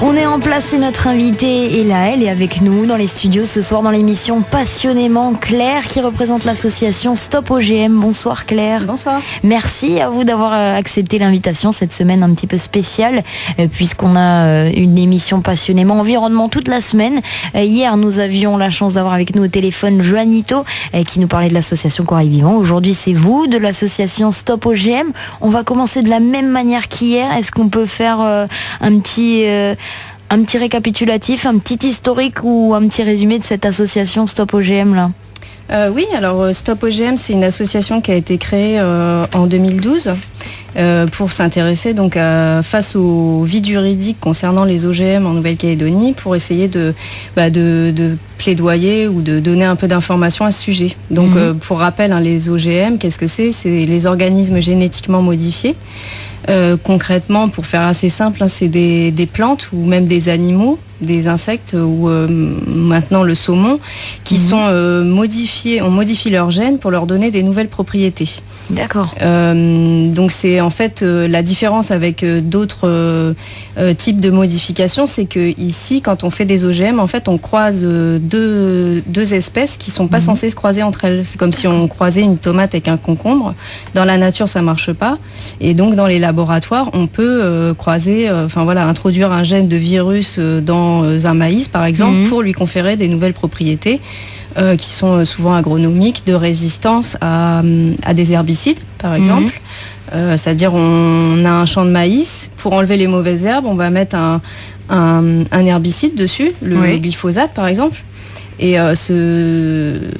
On est en place, c'est notre invitée Ella, elle est avec nous dans les studios ce soir dans l'émission Passionnément. Claire qui représente l'association Stop OGM. Bonsoir Claire. Bonsoir. Merci à vous d'avoir accepté l'invitation cette semaine un petit peu spéciale puisqu'on a une émission Passionnément Environnement toute la semaine. Hier nous avions la chance d'avoir avec nous au téléphone Joanito qui nous parlait de l'association Corail Vivant. Aujourd'hui c'est vous de l'association Stop OGM. On va commencer de la même manière qu'hier. Est-ce qu'on peut faire un petit récapitulatif, un petit historique ou un petit résumé de cette association Stop OGM là? Oui, alors Stop OGM, c'est une association qui a été créée en 2012 pour s'intéresser donc face au vide juridique concernant les OGM en Nouvelle-Calédonie, pour essayer de plaidoyer ou de donner un peu d'informations à ce sujet. Donc pour rappel, les OGM, qu'est-ce que c'est? C'est les organismes génétiquement modifiés. Concrètement, pour faire assez simple, c'est des plantes ou même des animaux, des insectes ou maintenant le saumon qui sont modifiés, on modifie leurs gènes pour leur donner des nouvelles propriétés. D'accord. Donc c'est en fait la différence avec d'autres types de modifications, c'est que ici, quand on fait des OGM, en fait, on croise deux espèces qui sont pas censées se croiser entre elles. C'est comme si on croisait une tomate avec un concombre. Dans la nature, ça marche pas. Et donc dans les laboratoires, on peut croiser, introduire un gène de virus dans un maïs, par exemple, pour lui conférer des nouvelles propriétés qui sont souvent agronomiques, de résistance à des herbicides, par exemple. C'est-à-dire, on a un champ de maïs, pour enlever les mauvaises herbes, on va mettre un herbicide dessus, le glyphosate, par exemple. Et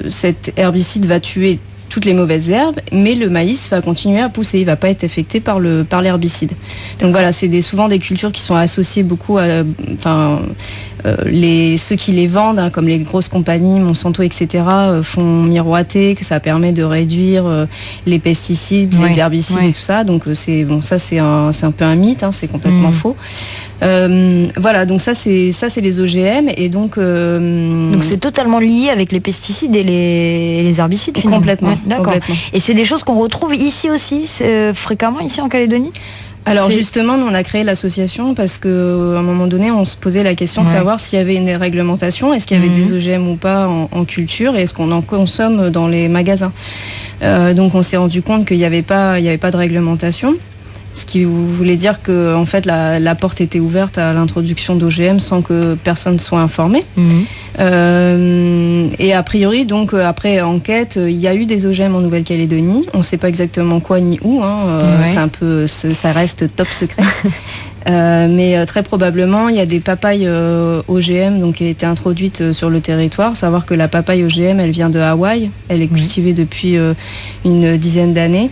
cet herbicide va tuer toutes les mauvaises herbes, mais le maïs va continuer à pousser, il va pas être affecté par l'herbicide. Donc voilà, c'est souvent des cultures qui sont associées beaucoup à, ceux qui les vendent, comme les grosses compagnies, Monsanto, etc., font miroiter que ça permet de réduire les pesticides, les herbicides et tout ça. Donc c'est un peu un mythe, c'est complètement faux. Voilà, donc ça c'est les OGM et donc c'est totalement lié avec les pesticides et les herbicides finalement. Complètement. Ouais, d'accord. Complètement. Et c'est des choses qu'on retrouve ici aussi, fréquemment ici en Calédonie? Alors justement, nous on a créé l'association parce qu'à un moment donné, on se posait la question de savoir s'il y avait une réglementation, est-ce qu'il y avait des OGM ou pas en culture, et est-ce qu'on en consomme dans les magasins. Donc on s'est rendu compte qu'il n'y avait pas de réglementation. Ce qui voulait dire que en fait la porte était ouverte à l'introduction d'OGM sans que personne soit informé. Et a priori, donc après enquête, il y a eu des OGM en Nouvelle-Calédonie. On ne sait pas exactement quoi ni où. C'est un peu, ça reste top secret. Mais très probablement, il y a des papayes OGM donc, qui ont été introduites sur le territoire. Savoir que la papaye OGM, elle vient de Hawaï. Elle est cultivée depuis une dizaine d'années.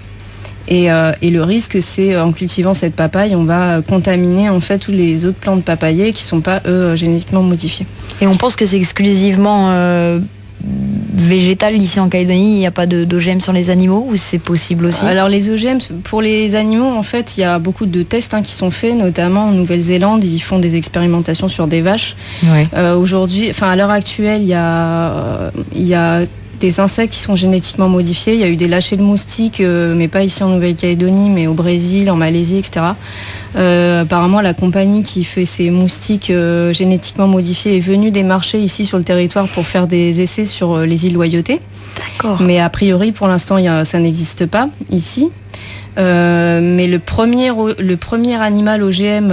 Et le risque, c'est en cultivant cette papaye, on va contaminer en fait tous les autres plants de papayers qui sont pas eux génétiquement modifiés. Et on pense que c'est exclusivement végétal ici en Calédonie, il n'y a pas d'OGM sur les animaux ou c'est possible aussi? Alors les OGM pour les animaux, en fait, il y a beaucoup de tests qui sont faits, notamment en Nouvelle-Zélande, ils font des expérimentations sur des vaches. Aujourd'hui, à l'heure actuelle, il y a des insectes qui sont génétiquement modifiés. Il y a eu des lâchers de moustiques, mais pas ici en Nouvelle-Calédonie, mais au Brésil, en Malaisie, etc. Apparemment, la compagnie qui fait ces moustiques génétiquement modifiés est venue des marchés ici sur le territoire pour faire des essais sur les îles Loyauté. D'accord. Mais a priori, pour l'instant, ça n'existe pas ici. Mais le premier animal OGM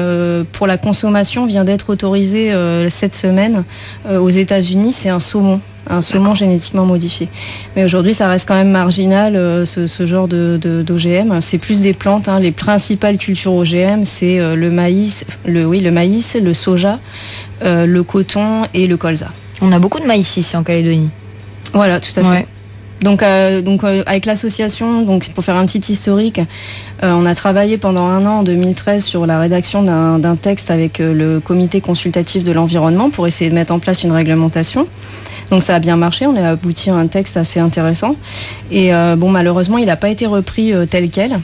pour la consommation vient d'être autorisé cette semaine aux États-Unis. C'est un saumon génétiquement modifié. Mais aujourd'hui, ça reste quand même marginal, ce genre d'OGM. C'est plus des plantes. Les principales cultures OGM, c'est le maïs, le soja, le coton et le colza. On a beaucoup de maïs ici en Calédonie. Voilà, tout à fait. Donc avec l'association, donc pour faire un petit historique, on a travaillé pendant 1 an en 2013 sur la rédaction d'un texte avec le comité consultatif de l'environnement pour essayer de mettre en place une réglementation. Donc ça a bien marché, on a abouti à un texte assez intéressant. Et malheureusement, il n'a pas été repris tel quel,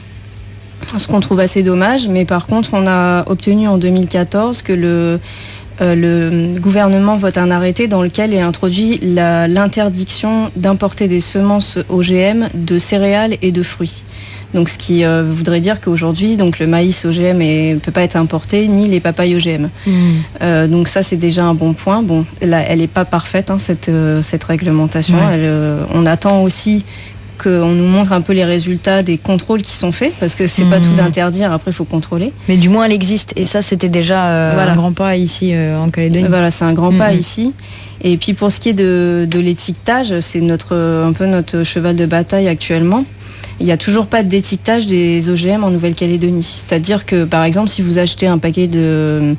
ce qu'on trouve assez dommage. Mais par contre, on a obtenu en 2014 que le gouvernement vote un arrêté dans lequel est introduit l'interdiction d'importer des semences OGM de céréales et de fruits. Donc ce qui voudrait dire qu'aujourd'hui, donc le maïs OGM ne peut pas être importé, ni les papayes OGM. Donc ça, c'est déjà un bon point. Bon, là, elle n'est pas parfaite, hein, cette réglementation. On attend aussi qu'on nous montre un peu les résultats des contrôles qui sont faits, parce que c'est pas tout d'interdire, après il faut contrôler. Mais du moins elle existe, et ça c'était déjà un grand pas ici en Calédonie. Voilà, c'est un grand pas ici. Et puis pour ce qui est de l'étiquetage, c'est un peu notre cheval de bataille actuellement. Il n'y a toujours pas d'étiquetage des OGM en Nouvelle-Calédonie. C'est-à-dire que par exemple, si vous achetez un paquet de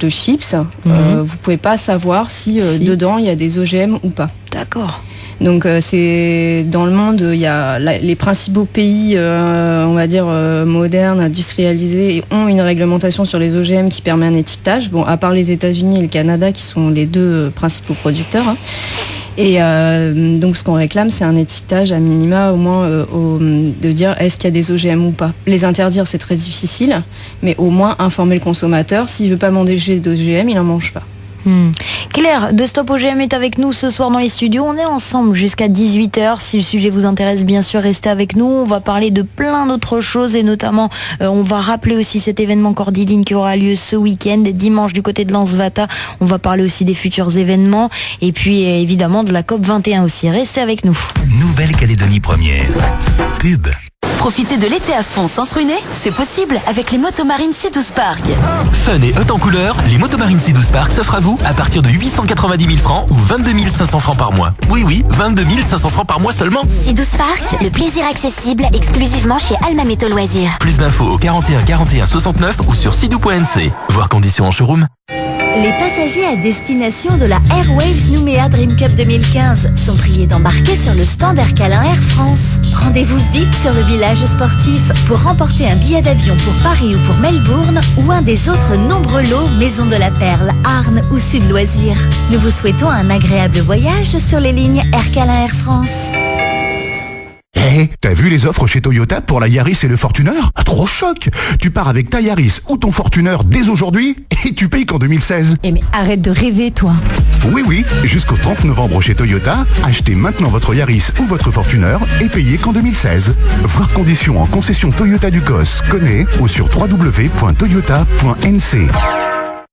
chips, vous pouvez pas savoir si dedans il y a des OGM ou pas. D'accord. Donc c'est dans le monde, il y a les principaux pays, on va dire modernes, industrialisés, ont une réglementation sur les OGM qui permet un étiquetage. Bon, à part les États-Unis et le Canada qui sont les deux principaux producteurs. Hein. Et donc ce qu'on réclame, c'est un étiquetage à minima, au moins de dire est-ce qu'il y a des OGM ou pas. Les interdire, c'est très difficile, mais au moins informer le consommateur. S'il veut pas manger d'OGM, il n'en mange pas. Claire de Stop OGM est avec nous ce soir dans les studios. On est ensemble jusqu'à 18h. Si le sujet vous intéresse, bien sûr, restez avec nous. On va parler de plein d'autres choses et notamment, on va rappeler aussi cet événement Cordiline qui aura lieu ce week-end, dimanche du côté de Lansvata. On va parler aussi des futurs événements et puis évidemment de la COP21 aussi. Restez avec nous. Nouvelle-Calédonie première. Pub. Profiter de l'été à fond sans se ruiner, c'est possible avec les Motomarine Sea-12 Park. Fun et haute en couleur, les Motomarine Sea-12 Park s'offrent à vous à partir de 890 000 francs ou 22 500 francs par mois. Oui, 22 500 francs par mois seulement. Sea-12 Park, le plaisir accessible exclusivement chez Alma Méto Loisirs. Plus d'infos au 41 41 69 ou sur sidou.nc. Voir conditions en showroom. Les passagers à destination de la Airwaves Nouméa Dream Cup 2015 sont priés d'embarquer sur le stand Air Calin Air France. Rendez-vous vite sur le village sportif pour remporter un billet d'avion pour Paris ou pour Melbourne ou un des autres nombreux lots Maison de la Perle, Arnes ou Sud Loisirs. Nous vous souhaitons un agréable voyage sur les lignes Air Calin Air France. T'as vu les offres chez Toyota pour la Yaris et le Fortuner ? Trop choc. Tu pars avec ta Yaris ou ton Fortuner dès aujourd'hui et tu payes qu'en 2016. Mais arrête de rêver, toi. Oui, jusqu'au 30 novembre chez Toyota, achetez maintenant votre Yaris ou votre Fortuner et payez qu'en 2016. Voir conditions en concession Toyota Ducos, connais ou sur www.toyota.nc.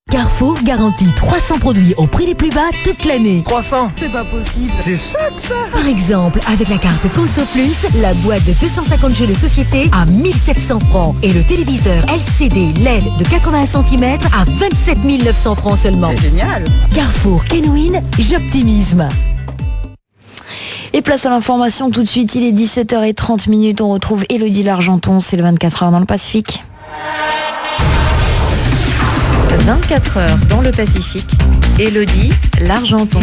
Carrefour garantit 300 produits au prix les plus bas toute l'année. 300 ? C'est pas possible. C'est choc ça. Par exemple, avec la carte Conso Plus, la boîte de 250 jeux de société à 1700 francs et le téléviseur LCD LED de 80 cm à 27 900 francs seulement. C'est génial. Carrefour Kenwin, j'optimisme. Et place à l'information tout de suite, il est 17h30. On retrouve Élodie Largenton, c'est le 24h dans le Pacifique. 24 heures dans le Pacifique. Élodie Largenton.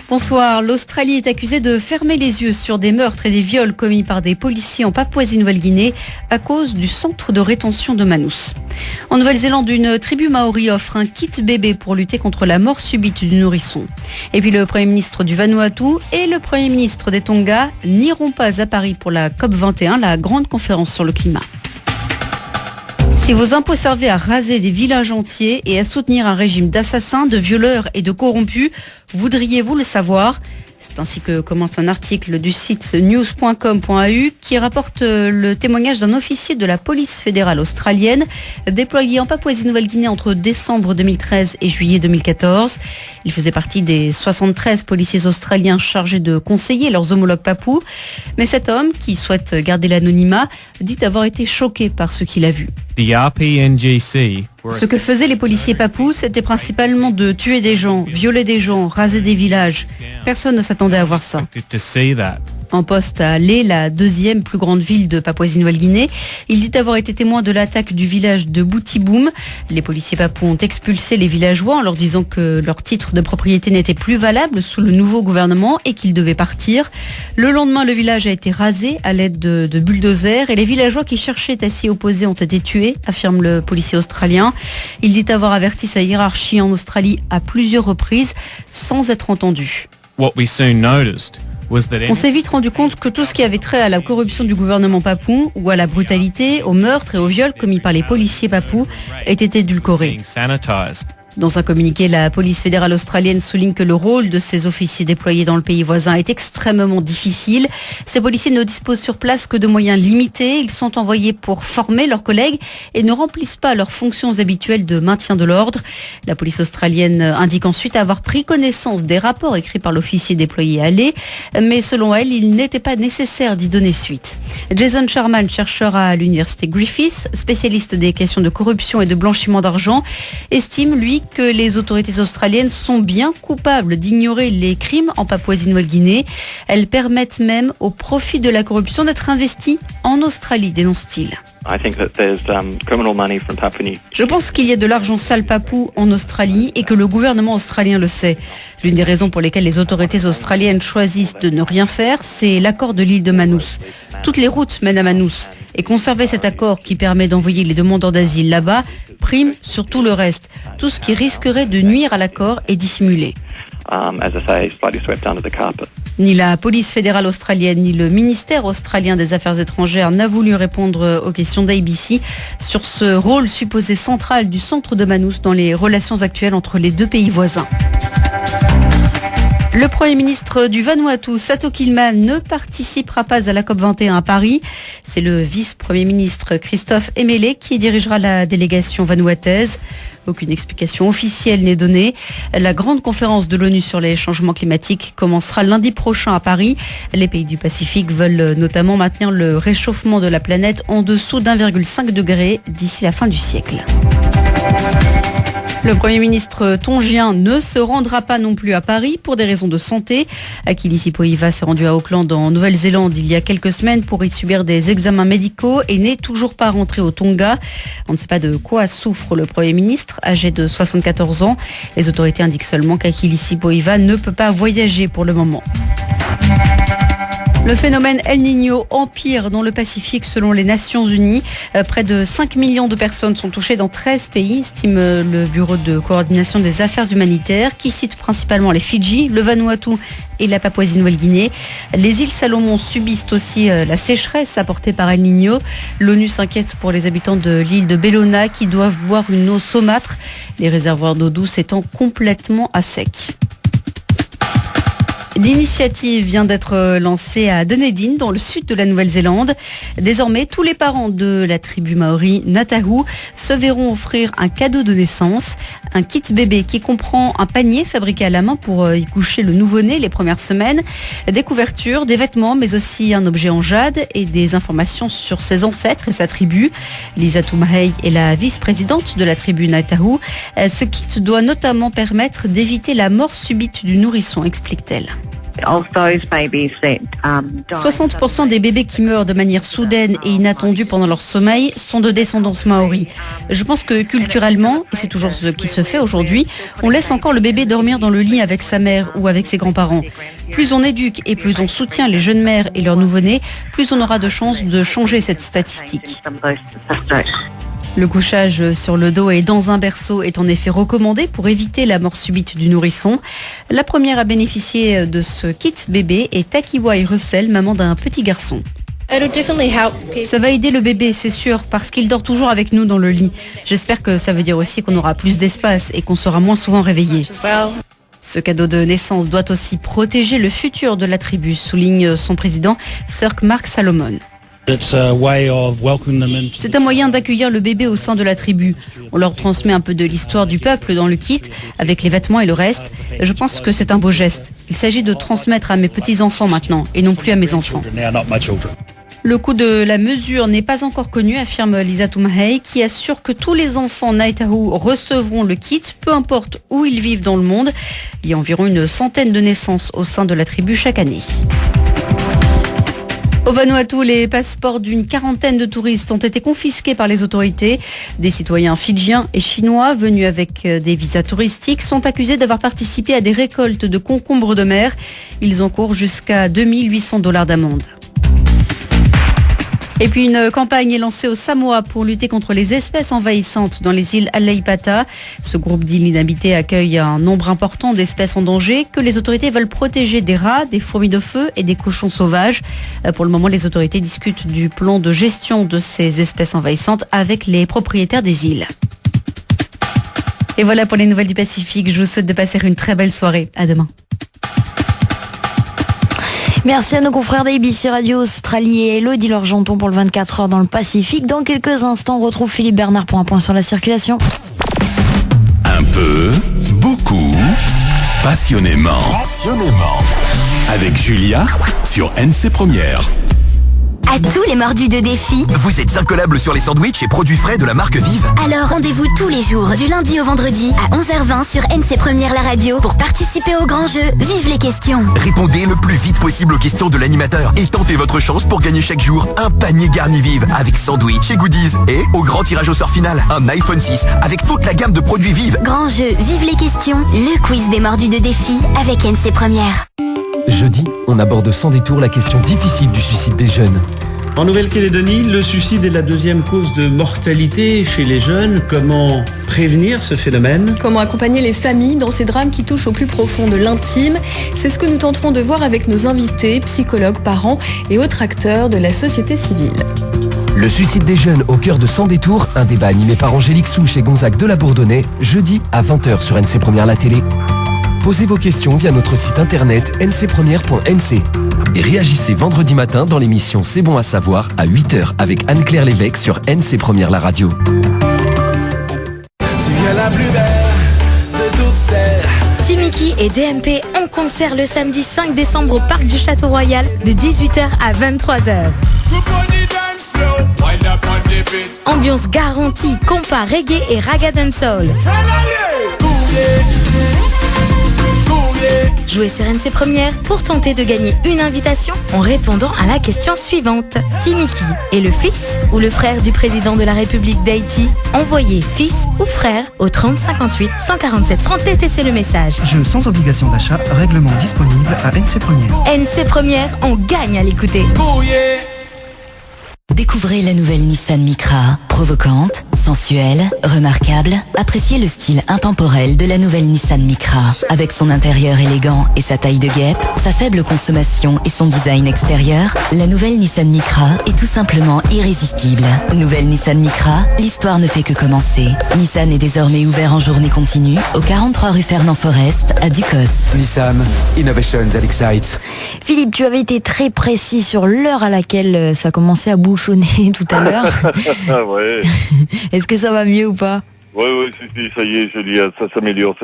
Bonsoir. L'Australie est accusée de fermer les yeux sur des meurtres et des viols commis par des policiers en Papouasie-Nouvelle-Guinée à cause du centre de rétention de Manus. En Nouvelle-Zélande, une tribu maori offre un kit bébé pour lutter contre la mort subite du nourrisson. Et puis le Premier ministre du Vanuatu et le Premier ministre des Tonga n'iront pas à Paris pour la COP21, la grande conférence sur le climat. Si vos impôts servaient à raser des villages entiers et à soutenir un régime d'assassins, de violeurs et de corrompus, voudriez-vous le savoir ? C'est ainsi que commence un article du site news.com.au qui rapporte le témoignage d'un officier de la police fédérale australienne déployé en Papouasie-Nouvelle-Guinée entre décembre 2013 et juillet 2014. Il faisait partie des 73 policiers australiens chargés de conseiller leurs homologues papous. Mais cet homme, qui souhaite garder l'anonymat, dit avoir été choqué par ce qu'il a vu. Ce que faisaient les policiers papous, c'était principalement de tuer des gens, violer des gens, raser des villages. Personne ne s'attendait à voir ça. En poste à Lae, la deuxième plus grande ville de Papouasie-Nouvelle-Guinée, il dit avoir été témoin de l'attaque du village de Boutiboum. Les policiers papous ont expulsé les villageois en leur disant que leur titre de propriété n'était plus valable sous le nouveau gouvernement et qu'ils devaient partir. Le lendemain, le village a été rasé à l'aide de bulldozers et les villageois qui cherchaient à s'y opposer ont été tués, affirme le policier australien. Il dit avoir averti sa hiérarchie en Australie à plusieurs reprises sans être entendu. On s'est vite rendu compte que tout ce qui avait trait à la corruption du gouvernement papou ou à la brutalité, au meurtre et au viol commis par les policiers papous était édulcoré. Dans un communiqué, la police fédérale australienne souligne que le rôle de ces officiers déployés dans le pays voisin est extrêmement difficile. Ces policiers ne disposent sur place que de moyens limités. Ils sont envoyés pour former leurs collègues et ne remplissent pas leurs fonctions habituelles de maintien de l'ordre. La police australienne indique ensuite avoir pris connaissance des rapports écrits par l'officier déployé à Lae, mais selon elle, il n'était pas nécessaire d'y donner suite. Jason Sherman, chercheur à l'université Griffith, spécialiste des questions de corruption et de blanchiment d'argent, estime, lui, que les autorités australiennes sont bien coupables d'ignorer les crimes en Papouasie-Nouvelle-Guinée. Elles permettent même au profit de la corruption d'être investies en Australie, dénonce-t-il. Je pense qu'il y a de l'argent sale papou en Australie et que le gouvernement australien le sait. L'une des raisons pour lesquelles les autorités australiennes choisissent de ne rien faire, c'est l'accord de l'île de Manus. Toutes les routes mènent à Manus. Et conserver cet accord qui permet d'envoyer les demandeurs d'asile là-bas prime sur tout le reste. Tout ce qui risquerait de nuire à l'accord est dissimulé. Ni la police fédérale australienne, ni le ministère australien des Affaires étrangères n'a voulu répondre aux questions d'ABC sur ce rôle supposé central du centre de Manus dans les relations actuelles entre les deux pays voisins. Le Premier ministre du Vanuatu, Sato Kilman, ne participera pas à la COP21 à Paris. C'est le vice-premier ministre Christophe Emele qui dirigera la délégation vanuataise. Aucune explication officielle n'est donnée. La grande conférence de l'ONU sur les changements climatiques commencera lundi prochain à Paris. Les pays du Pacifique veulent notamment maintenir le réchauffement de la planète en dessous d'1,5 degré d'ici la fin du siècle. Le Premier ministre tongien ne se rendra pas non plus à Paris pour des raisons de santé. Akilisi Pohiva s'est rendu à Auckland en Nouvelle-Zélande il y a quelques semaines pour y subir des examens médicaux et n'est toujours pas rentré au Tonga. On ne sait pas de quoi souffre le Premier ministre, âgé de 74 ans. Les autorités indiquent seulement qu'Akilisi Pohiva ne peut pas voyager pour le moment. Le phénomène El Niño empire dans le Pacifique selon les Nations Unies. Près de 5 millions de personnes sont touchées dans 13 pays, estime le Bureau de coordination des affaires humanitaires, qui cite principalement les Fidji, le Vanuatu et la Papouasie-Nouvelle-Guinée. Les îles Salomon subissent aussi la sécheresse apportée par El Niño. L'ONU s'inquiète pour les habitants de l'île de Bellona qui doivent boire une eau saumâtre, les réservoirs d'eau douce étant complètement à sec. L'initiative vient d'être lancée à Dunedin, dans le sud de la Nouvelle-Zélande. Désormais, tous les parents de la tribu maori Ngātahu se verront offrir un cadeau de naissance, un kit bébé qui comprend un panier fabriqué à la main pour y coucher le nouveau-né les premières semaines, des couvertures, des vêtements, mais aussi un objet en jade et des informations sur ses ancêtres et sa tribu. Lisa Tumahei est la vice-présidente de la tribu Ngātahu. Ce kit doit notamment permettre d'éviter la mort subite du nourrisson, explique-t-elle. 60% des bébés qui meurent de manière soudaine et inattendue pendant leur sommeil sont de descendance maori. Je pense que culturellement, et c'est toujours ce qui se fait aujourd'hui, on laisse encore le bébé dormir dans le lit avec sa mère ou avec ses grands-parents. Plus on éduque et plus on soutient les jeunes mères et leurs nouveau-nés, plus on aura de chances de changer cette statistique. Le couchage sur le dos et dans un berceau est en effet recommandé pour éviter la mort subite du nourrisson. La première à bénéficier de ce kit bébé est Takiwai Russell, maman d'un petit garçon. Ça va aider le bébé, c'est sûr, parce qu'il dort toujours avec nous dans le lit. J'espère que ça veut dire aussi qu'on aura plus d'espace et qu'on sera moins souvent réveillé. Ce cadeau de naissance doit aussi protéger le futur de la tribu, souligne son président, Sir Mark Salomon. C'est un moyen d'accueillir le bébé au sein de la tribu. On leur transmet un peu de l'histoire du peuple dans le kit, avec les vêtements et le reste. Je pense que c'est un beau geste. Il s'agit de transmettre à mes petits-enfants maintenant, et non plus à mes enfants. Le coût de la mesure n'est pas encore connu, affirme Lisa Tumahei, qui assure que tous les enfants Ngātahu recevront le kit, peu importe où ils vivent dans le monde. Il y a environ une centaine de naissances au sein de la tribu chaque année. Au Vanuatu, les passeports d'une quarantaine de touristes ont été confisqués par les autorités. Des citoyens fidjiens et chinois venus avec des visas touristiques sont accusés d'avoir participé à des récoltes de concombres de mer. Ils encourent jusqu'à $2 800 d'amende. Et puis une campagne est lancée au Samoa pour lutter contre les espèces envahissantes dans les îles Alaipata. Ce groupe d'îles inhabitées accueille un nombre important d'espèces en danger que les autorités veulent protéger des rats, des fourmis de feu et des cochons sauvages. Pour le moment, les autorités discutent du plan de gestion de ces espèces envahissantes avec les propriétaires des îles. Et voilà pour les nouvelles du Pacifique. Je vous souhaite de passer une très belle soirée. À demain. Merci à nos confrères d'ABC Radio Australie et Elodie Lorgenton pour le 24 heures dans le Pacifique. Dans quelques instants, on retrouve Philippe Bernard pour un point sur la circulation. Un peu, beaucoup, passionnément. Avec Julia sur NC Première. À tous les mordus de défi. Vous êtes incollables sur les sandwichs et produits frais de la marque Vive. Alors rendez-vous tous les jours, du lundi au vendredi, à 11h20 sur NC Première la radio pour participer au grand jeu. Vive les questions. Répondez le plus vite possible aux questions de l'animateur et tentez votre chance pour gagner chaque jour un panier garni Vive avec sandwich et goodies. Et au grand tirage au sort final, un iPhone 6 avec toute la gamme de produits Vive. Grand jeu, vive les questions, le quiz des mordus de défi avec NC Première. Jeudi, on aborde sans détour la question difficile du suicide des jeunes. En Nouvelle-Calédonie, le suicide est la deuxième cause de mortalité chez les jeunes. Comment prévenir ce phénomène ? Comment accompagner les familles dans ces drames qui touchent au plus profond de l'intime ? C'est ce que nous tenterons de voir avec nos invités, psychologues, parents et autres acteurs de la société civile. Le suicide des jeunes au cœur de Sans détour, un débat animé par Angélique Souche et Gonzague de la Bourdonnais, jeudi à 20h sur NC Première la télé. Posez vos questions via notre site internet ncpremière.nc et réagissez vendredi matin dans l'émission C'est bon à savoir à 8h avec Anne-Claire Lévesque sur NC Première la radio. Tu es la plus belle de toutes celles. Timiki et DMP en concert le samedi 5 décembre au Parc du Château Royal de 18h à 23h. Ambiance garantie, compas, reggae et raga dancehall. Jouez sur NC Première pour tenter de gagner une invitation en répondant à la question suivante. Timiki est le fils ou le frère du président de la République d'Haïti? Envoyez fils ou frère au 30 58 147 francs TTC le message. Jeu sans obligation d'achat, règlement disponible à NC Première. NC Première, on gagne à l'écouter. Découvrez la nouvelle Nissan Micra. Provocante, sensuelle, remarquable, appréciez le style intemporel de la nouvelle Nissan Micra. Avec son intérieur élégant et sa taille de guêpe, sa faible consommation et son design extérieur, la nouvelle Nissan Micra est tout simplement irrésistible. Nouvelle Nissan Micra, l'histoire ne fait que commencer. Nissan est désormais ouvert en journée continue au 43 rue Fernand Forest à Ducos. Nissan, Innovations that excites. Philippe, tu avais été très précis sur l'heure à laquelle ça commençait à bouchonner tout à l'heure. Ouais. Est-ce que ça va mieux ou pas ? Oui, ça y est, Julia, ça s'améliore,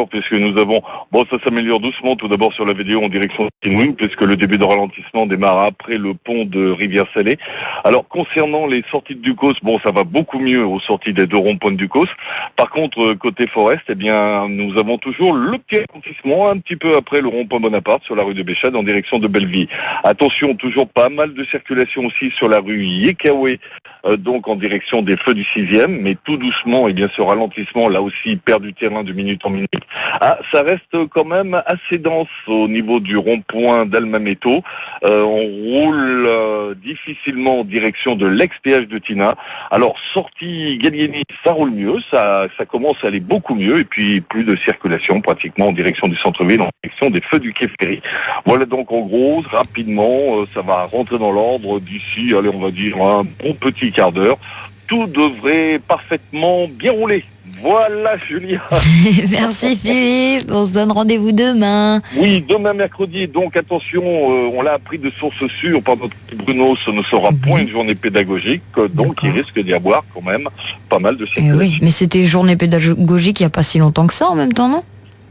puisque nous avons, ça s'améliore doucement, tout d'abord sur la vidéo en direction de Kinwing, puisque le début de ralentissement démarre après le pont de Rivière-Salée. Alors, concernant les sorties de Ducos, ça va beaucoup mieux aux sorties des deux ronds-points de Ducos. Par contre, côté Forest, nous avons toujours le petit ralentissement, un petit peu après le rond-point Bonaparte, sur la rue de Béchade, en direction de Belleville. Attention, toujours pas mal de circulation aussi sur la rue Yekawe, donc en direction des feux du 6e, mais tout doucement, ce ralentissement, là aussi, perd du terrain de minute en minute. Ça reste quand même assez dense au niveau du rond-point d'Almameto. On roule difficilement en direction de l'ex-péage de Tina. Alors, sortie Gallieni, ça roule mieux, ça commence à aller beaucoup mieux, et puis plus de circulation pratiquement en direction du centre-ville, en direction des feux du quai Ferry. Voilà donc en gros, rapidement, ça va rentrer dans l'ordre d'ici, on va dire un bon petit quart d'heure. Tout devrait parfaitement bien rouler. Voilà, Julia. Merci Philippe, on se donne rendez-vous demain. Oui, demain mercredi, donc attention, on l'a appris de source sûre par notre Bruno, ce ne sera point une journée pédagogique, donc il risque d'y avoir quand même pas mal de circulation. Oui, mais c'était journée pédagogique il n'y a pas si longtemps que ça en même temps, non ?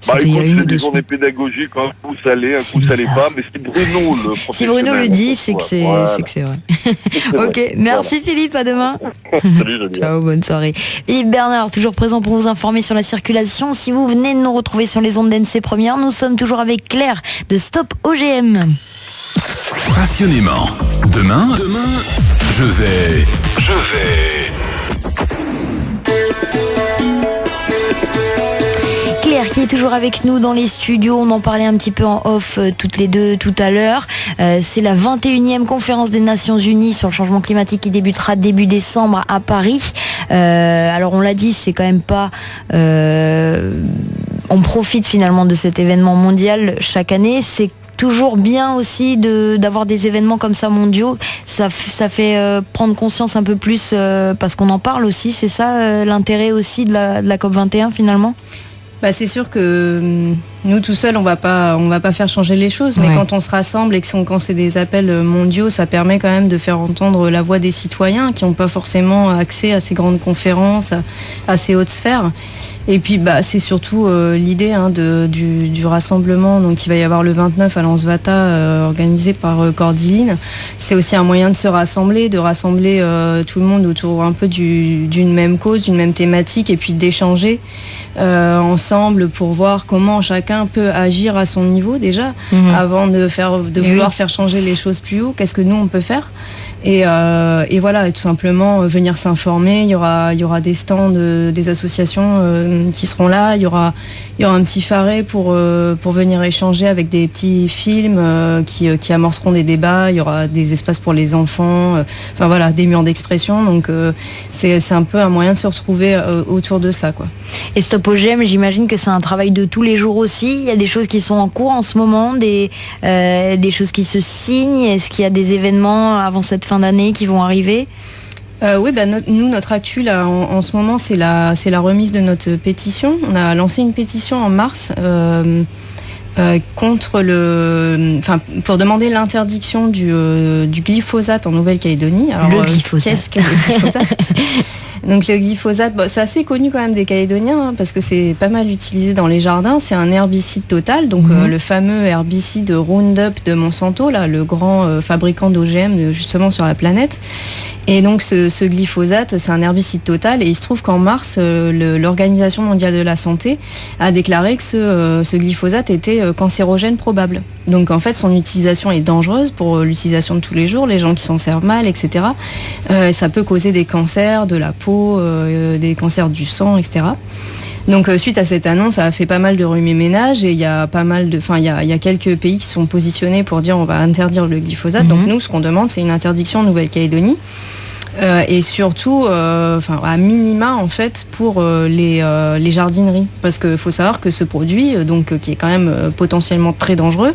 Écoute, c'est des journées pédagogiques, un coup ça l'est, un coup ça l'est pas, mais c'est Bruno le professionnel. Si Bruno le dit, c'est que c'est vrai. Ok, merci Philippe, à demain. Salut Julia. Ciao, bonne soirée. Philippe Bernard, toujours présent pour vous informer sur la circulation. Si vous venez de nous retrouver sur les ondes d'NC Première, nous sommes toujours avec Claire de Stop OGM. Passionnément. Demain, je vais. Claire qui est toujours avec nous dans les studios, on en parlait un petit peu en off toutes les deux tout à l'heure. C'est la 21e conférence des Nations Unies sur le changement climatique qui débutera début décembre à Paris. Alors on l'a dit, c'est quand même pas... on profite finalement de cet événement mondial chaque année. C'est toujours bien aussi d'avoir des événements comme ça mondiaux. Ça fait prendre conscience un peu plus parce qu'on en parle aussi. C'est ça l'intérêt aussi de la COP21 finalement. C'est sûr que nous tout seuls on va pas faire changer les choses, mais quand on se rassemble et quand c'est des appels mondiaux, ça permet quand même de faire entendre la voix des citoyens qui n'ont pas forcément accès à ces grandes conférences, à ces hautes sphères. Et puis c'est surtout l'idée du rassemblement donc il va y avoir le 29 à Lansvata organisé par Cordiline. C'est aussi un moyen de se rassembler, tout le monde autour un peu d'une même cause, d'une même thématique et puis d'échanger ensemble pour voir comment chacun peut agir à son niveau déjà avant de vouloir faire changer les choses plus haut. Qu'est-ce que nous on peut faire ? Et voilà, tout simplement venir s'informer. Il y aura des stands des associations qui seront là. Il y aura un petit faré pour venir échanger avec des petits films qui amorceront des débats. Il y aura des espaces pour les enfants. Des murs d'expression. Donc c'est un peu un moyen de se retrouver autour de ça, quoi. Et Stop OGM, j'imagine que c'est un travail de tous les jours aussi. Il y a des choses qui sont en cours en ce moment, des choses qui se signent. Est-ce qu'il y a des événements avant cette fin d'année qui vont arriver ? Oui, nous, notre actu là, en ce moment, c'est la remise de notre pétition. On a lancé une pétition en mars pour demander l'interdiction du glyphosate en Nouvelle-Calédonie. Alors, le glyphosate. Qu'est-ce que le glyphosate ? Donc le glyphosate, c'est assez connu quand même des Calédoniens parce que c'est pas mal utilisé dans les jardins. C'est un herbicide total, donc le fameux herbicide Roundup de Monsanto, là, le grand fabricant d'OGM justement sur la planète. Et donc ce glyphosate, c'est un herbicide total et il se trouve qu'en mars, l'Organisation mondiale de la santé a déclaré que ce glyphosate était cancérogène probable. Donc en fait, son utilisation est dangereuse pour l'utilisation de tous les jours, les gens qui s'en servent mal, etc. Ça peut causer des cancers de la peau, des cancers du sang, etc. Donc suite à cette annonce, ça a fait pas mal de remue-ménage et il y a quelques pays qui sont positionnés pour dire on va interdire le glyphosate. Donc nous, ce qu'on demande, c'est une interdiction en Nouvelle-Calédonie. Et surtout, à minima en fait pour les jardineries, parce qu'il faut savoir que ce produit, qui est quand même potentiellement très dangereux,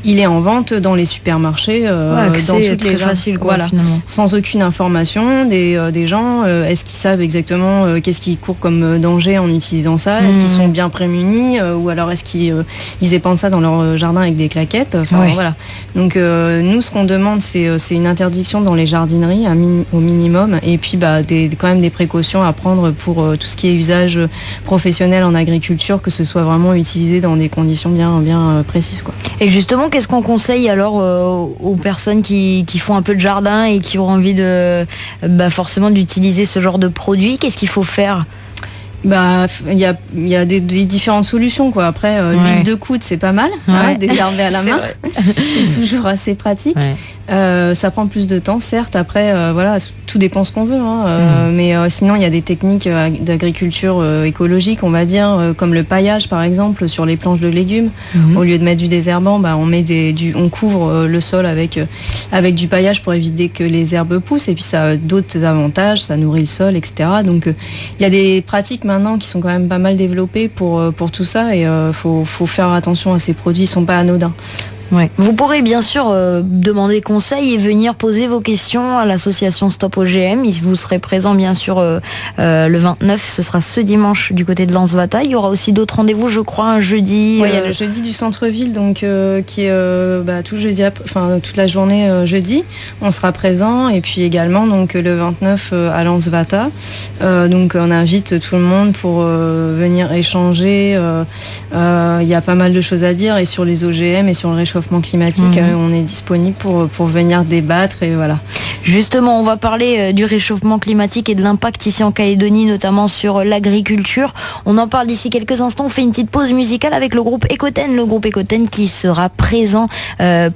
il est en vente dans les supermarchés, dans toutes les facile, voilà, sans aucune information des gens. Est-ce qu'ils savent exactement qu'est-ce qui court comme danger en utilisant ça ? Est-ce qu'ils sont bien prémunis ou alors est-ce qu'ils épandent ça dans leur jardin avec des claquettes ? Voilà. Donc nous, ce qu'on demande, c'est une interdiction dans les jardineries au minimum. Et puis quand même des précautions à prendre pour tout ce qui est usage professionnel en agriculture, que ce soit vraiment utilisé dans des conditions bien précises, quoi. Et justement, qu'est-ce qu'on conseille alors aux personnes qui font un peu de jardin et qui ont envie forcément d'utiliser ce genre de produit ? Qu'est-ce qu'il faut faire ? Il y a des différentes solutions, quoi. Après, l'huile de coude, c'est pas mal, désherber à la main. C'est toujours assez pratique. Ça prend plus de temps, certes. Après, tout dépend ce qu'on veut. Mais sinon, il y a des techniques d'agriculture écologique, on va dire, comme le paillage, par exemple, sur les planches de légumes. Au lieu de mettre du désherbant, on couvre le sol avec du paillage pour éviter que les herbes poussent. Et puis, ça a d'autres avantages, ça nourrit le sol, etc. Donc, il y a des pratiques maintenant qui sont quand même pas mal développées pour tout ça. Et faut faire attention à ces produits, ils sont pas anodins. Ouais. Vous pourrez bien sûr demander conseil et venir poser vos questions à l'association Stop OGM. Vous serez présent bien sûr le 29, ce sera ce dimanche du côté de Lansvata. Il y aura aussi d'autres rendez-vous, je crois, un jeudi. Oui, il y a le jeudi du centre-ville, donc qui est tout jeudi, toute la journée jeudi. On sera présent et puis également donc le 29 à Lansvata. Donc on invite tout le monde pour venir échanger. Il y a pas mal de choses à dire et sur les OGM et sur le réchauffement climatique, on est disponible pour venir débattre et voilà. Justement, on va parler du réchauffement climatique et de l'impact ici en Calédonie, notamment sur l'agriculture. On en parle d'ici quelques instants. On fait une petite pause musicale avec le groupe Ekoten qui sera présent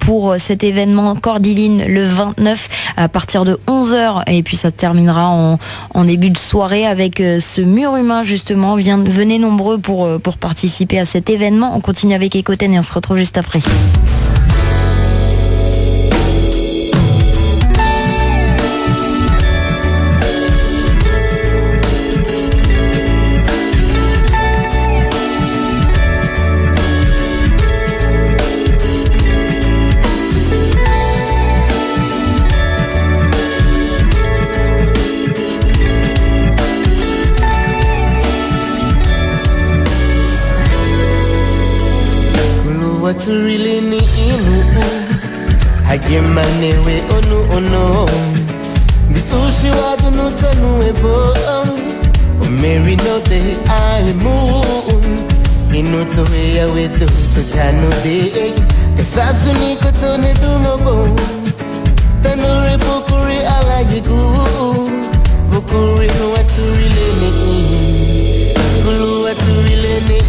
pour cet événement Cordiline le 29 à partir de 11h et puis ça terminera en début de soirée avec ce mur humain justement. Venez nombreux pour participer à cet événement. On continue avec Ekoten et on se retrouve juste après. to really need I give my name way oh no the tushi wa do no tanu ebo Mary no day I moon inu to we we do to tanu day kasasu ni ko to ne do no bo tanure bukuri ala yigu bukuri wa to really need kulu wa to really need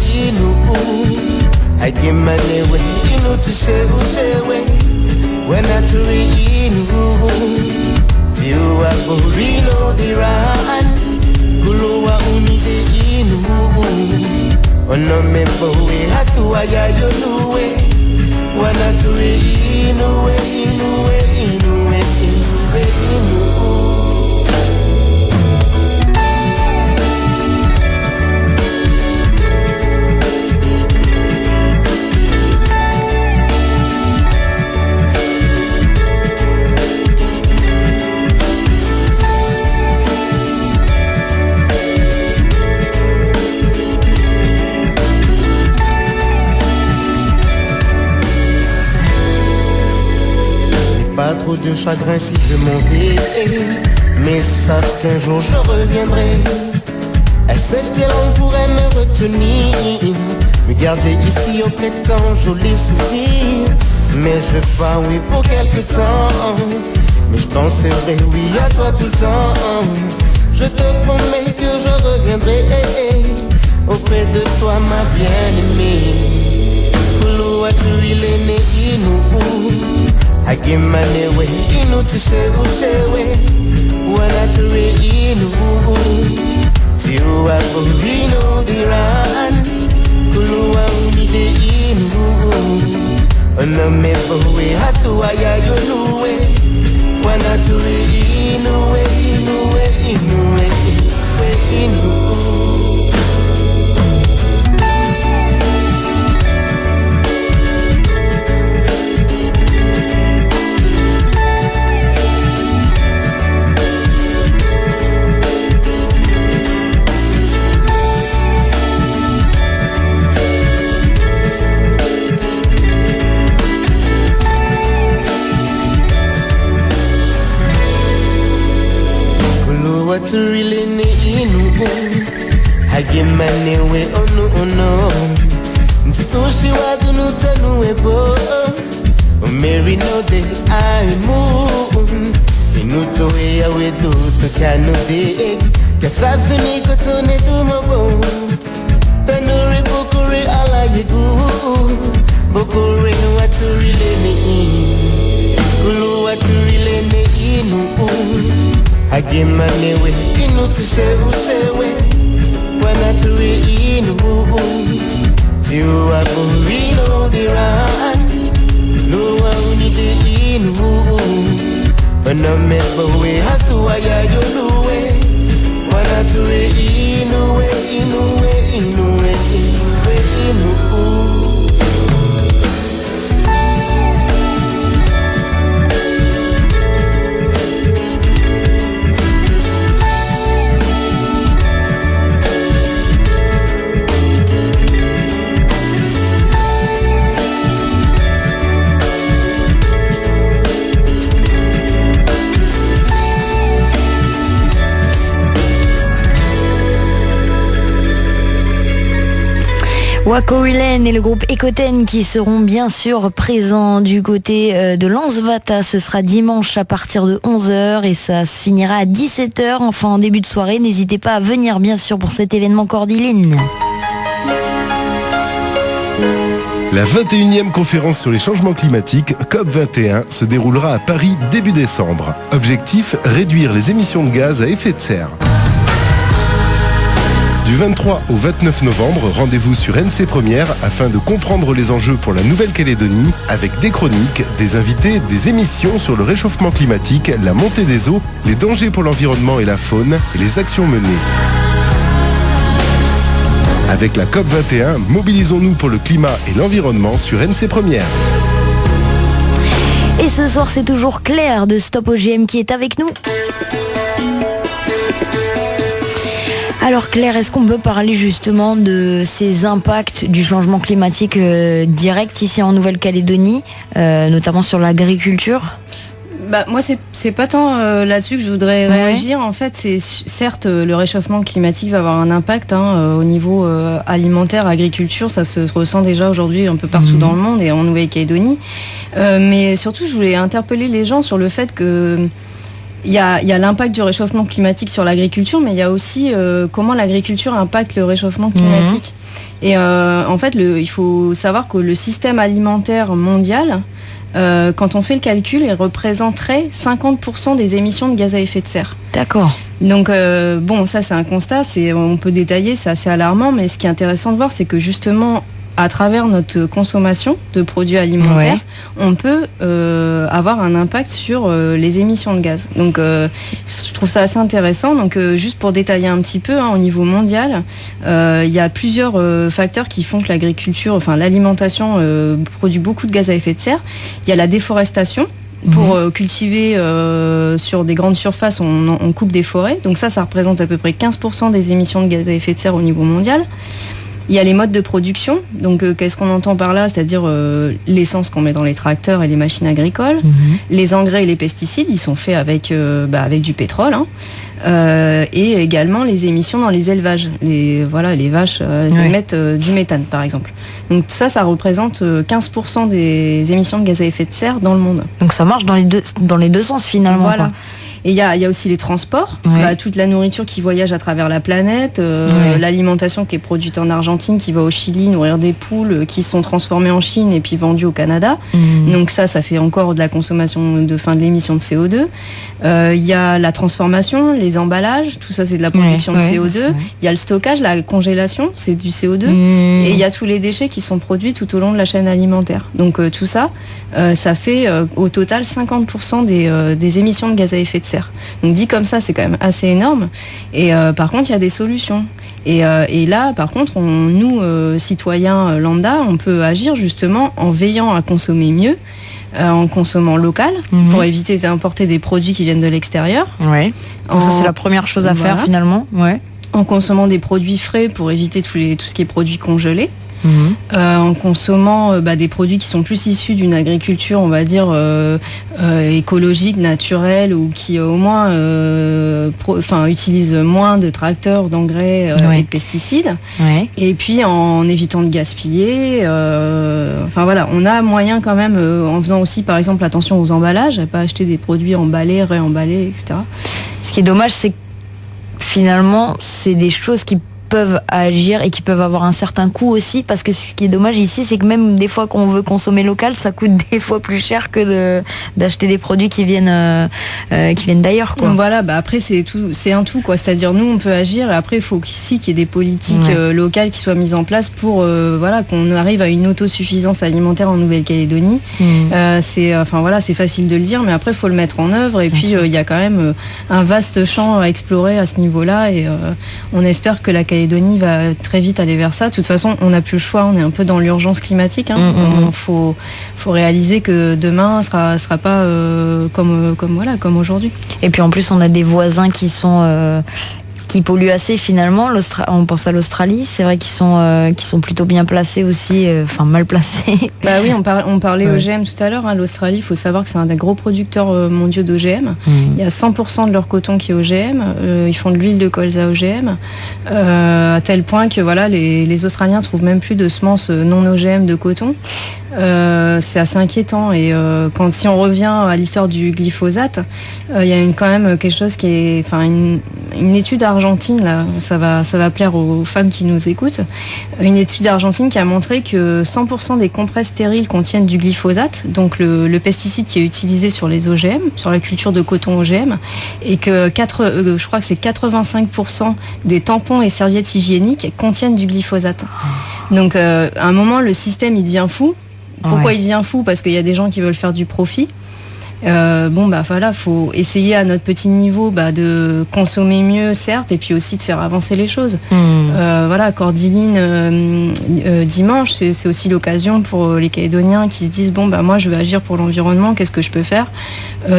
I give my name way inu to shewe when I to inu Tiwa burino diran Kuluwa unide inu Ono membo we hatuwa ya yoluwe Wana ture inuwe Pas trop de chagrin si je m'en vais Mais sache qu'un jour je reviendrai Sais-je tes langues pourraient me retenir Me garder ici auprès de tant jolis souvenirs Mais je pars oui pour quelque temps Mais je penserai oui à toi tout le temps Je te promets que je reviendrai Auprès de toi ma bien-aimée Kulu aturilene inu I give my name way inu to shewe Wana ture inu Tiwa burino diran Kuluwa unide inu Ona mebo we hatuwa ya yoluwe Wana ture inuwe What to really need I give my name way oh no Ntitushi wa do no tanu ebo Mary no day I moon Inu to we we do to kanu day Kasasu ni ko to ne do mo bo Tanuri bukuri ala yigu Bukuri what to really need Kulu what to really need I give my name way inu to shewe Wana ture inu Tiwa burino diran Luwa unide inu Ona mebo we hatuwa ya yoluwe Wana ture inuwe Waco Helen et le groupe Ekoten qui seront bien sûr présents du côté de Lansvata. Ce sera dimanche à partir de 11h et ça se finira à 17h. Enfin en début de soirée, n'hésitez pas à venir bien sûr pour cet événement Cordiline. La 21e conférence sur les changements climatiques, COP21, se déroulera à Paris début décembre. Objectif, réduire les émissions de gaz à effet de serre. Du 23 au 29 novembre, rendez-vous sur NC Première afin de comprendre les enjeux pour la Nouvelle-Calédonie avec des chroniques, des invités, des émissions sur le réchauffement climatique, la montée des eaux, les dangers pour l'environnement et la faune et les actions menées. Avec la COP21, mobilisons-nous pour le climat et l'environnement sur NC Première. Et ce soir, c'est toujours Claire de Stop OGM qui est avec nous. Alors Claire, est-ce qu'on peut parler justement de ces impacts du changement climatique direct ici en Nouvelle-Calédonie, notamment sur l'agriculture ? Moi, c'est pas tant là-dessus que je voudrais réagir. En fait, c'est certes le réchauffement climatique va avoir un impact au niveau alimentaire, agriculture. Ça se ressent déjà aujourd'hui un peu partout dans le monde et en Nouvelle-Calédonie. Mais surtout, je voulais interpeller les gens sur le fait que il y a l'impact du réchauffement climatique sur l'agriculture, mais il y a aussi comment l'agriculture impacte le réchauffement climatique. Et en fait, il faut savoir que le système alimentaire mondial, quand on fait le calcul, il représenterait 50% des émissions de gaz à effet de serre. D'accord. Donc ça c'est un constat, on peut détailler, c'est assez alarmant, mais ce qui est intéressant de voir, c'est que justement, à travers notre consommation de produits alimentaires, on peut avoir un impact sur les émissions de gaz. Donc je trouve ça assez intéressant. Donc juste pour détailler un petit peu, au niveau mondial, il y a plusieurs facteurs qui font que l'alimentation produit beaucoup de gaz à effet de serre. Il y a la déforestation. Pour cultiver sur des grandes surfaces, on coupe des forêts. Donc ça représente à peu près 15% des émissions de gaz à effet de serre au niveau mondial. Il y a les modes de production, donc qu'est-ce qu'on entend par là ? C'est-à-dire l'essence qu'on met dans les tracteurs et les machines agricoles, les engrais et les pesticides, ils sont faits avec du pétrole, et également les émissions dans les élevages. Les vaches émettent du méthane par exemple. Donc ça représente 15% des émissions de gaz à effet de serre dans le monde. Donc ça marche dans les deux sens finalement. Voilà. Quoi. Et il y a aussi les transports, toute la nourriture qui voyage à travers la planète, l'alimentation qui est produite en Argentine, qui va au Chili nourrir des poules qui sont transformées en Chine et puis vendues au Canada. Donc ça fait encore de la consommation de l'émission de CO2. Il y a la transformation, les emballages, tout ça c'est de la production de CO2. Il y a le stockage, la congélation, c'est du CO2. Et il y a tous les déchets qui sont produits tout au long de la chaîne alimentaire. Donc tout ça, ça fait au total 50% des émissions de gaz à effet de serre. Donc dit comme ça, c'est quand même assez énorme. Et par contre, il y a des solutions. Et là, par contre, nous, citoyens lambda, on peut agir justement en veillant à consommer mieux, en consommant local, pour éviter d'importer des produits qui viennent de l'extérieur. Ouais. Donc ça, c'est la première chose à faire finalement. Ouais. En consommant des produits frais pour éviter tout ce qui est produits congelés. En consommant des produits qui sont plus issus d'une agriculture, on va dire écologique, naturelle, ou qui au moins utilisent moins de tracteurs, d'engrais et de pesticides. Et puis en évitant de gaspiller. On a moyen quand même, en faisant aussi par exemple attention aux emballages, à pas acheter des produits emballés, réemballés, etc. Ce qui est dommage, c'est que finalement, c'est des choses qui peuvent agir et qui peuvent avoir un certain coût aussi, parce que ce qui est dommage ici, c'est que même des fois qu'on veut consommer local, ça coûte des fois plus cher que d'acheter des produits qui viennent d'ailleurs, quoi. Donc voilà, après c'est un tout, quoi. C'est-à-dire nous on peut agir, et après il faut qu'il y ait des politiques locales qui soient mises en place pour qu'on arrive à une autosuffisance alimentaire en Nouvelle-Calédonie. C'est facile de le dire, mais après il faut le mettre en œuvre, et puis il y a quand même un vaste champ à explorer à ce niveau-là, et on espère que la Calédonie va très vite aller vers ça. De toute façon, on n'a plus le choix, on est un peu dans l'urgence climatique. Faut réaliser que demain sera pas comme aujourd'hui. Et puis en plus, on a des voisins qui polluent assez finalement. On pense à l'Australie, c'est vrai qu'ils sont plutôt bien placés aussi, mal placés. Oui, on parlait OGM tout à l'heure. L'Australie, il faut savoir que c'est un des gros producteurs mondiaux d'OGM. Il y a 100% de leur coton qui est OGM. Ils font de l'huile de colza OGM, à tel point que les Australiens trouvent même plus de semences non OGM de coton. C'est assez inquiétant. Et si on revient à l'histoire du glyphosate, il y a quand même quelque chose qui est, une étude argentine, là, ça va plaire aux femmes qui nous écoutent. Une étude argentine qui a montré que 100% des compresses stériles contiennent du glyphosate, donc le pesticide qui est utilisé sur les OGM, sur la culture de coton OGM, et que je crois que c'est 85% des tampons et serviettes hygiéniques contiennent du glyphosate. Donc à un moment, le système il devient fou. Pourquoi il devient fou ? Parce qu'il y a des gens qui veulent faire du profit. Faut essayer à notre petit niveau de consommer mieux, certes, et puis aussi de faire avancer les choses. Cordiline dimanche, c'est aussi l'occasion pour les Calédoniens qui se disent moi je veux agir pour l'environnement, qu'est-ce que je peux faire,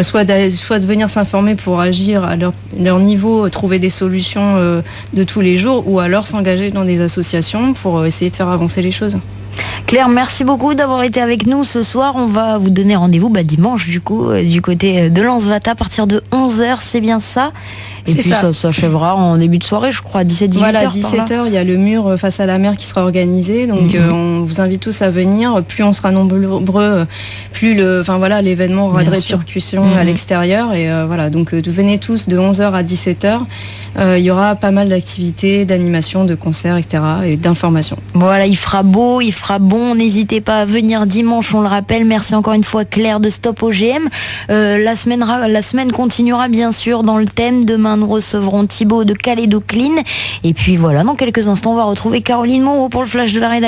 soit de venir s'informer pour agir à leur niveau, trouver des solutions de tous les jours, ou alors s'engager dans des associations pour essayer de faire avancer les choses. Claire, merci beaucoup d'avoir été avec nous ce soir. On va vous donner rendez-vous dimanche du côté de Lansvata à partir de 11h, c'est bien ça? Et puis ça s'achèvera en début de soirée, je crois, 17-18h. Voilà, 17h, il y a le mur face à la mer qui sera organisé. Donc on vous invite tous à venir. Plus on sera nombreux, plus l'événement aura de répercussions à l'extérieur. Et donc venez tous de 11h à 17h. Il y aura pas mal d'activités, d'animations, de concerts, etc. et d'informations. Voilà, il fera beau, il fera bon. N'hésitez pas à venir dimanche, on le rappelle. Merci encore une fois Claire de Stop OGM. La semaine continuera bien sûr dans le thème. Demain, nous recevrons Thibaut de Calédo Clean. Et puis voilà, dans quelques instants, on va retrouver Caroline Moreau pour le flash de la rédaction.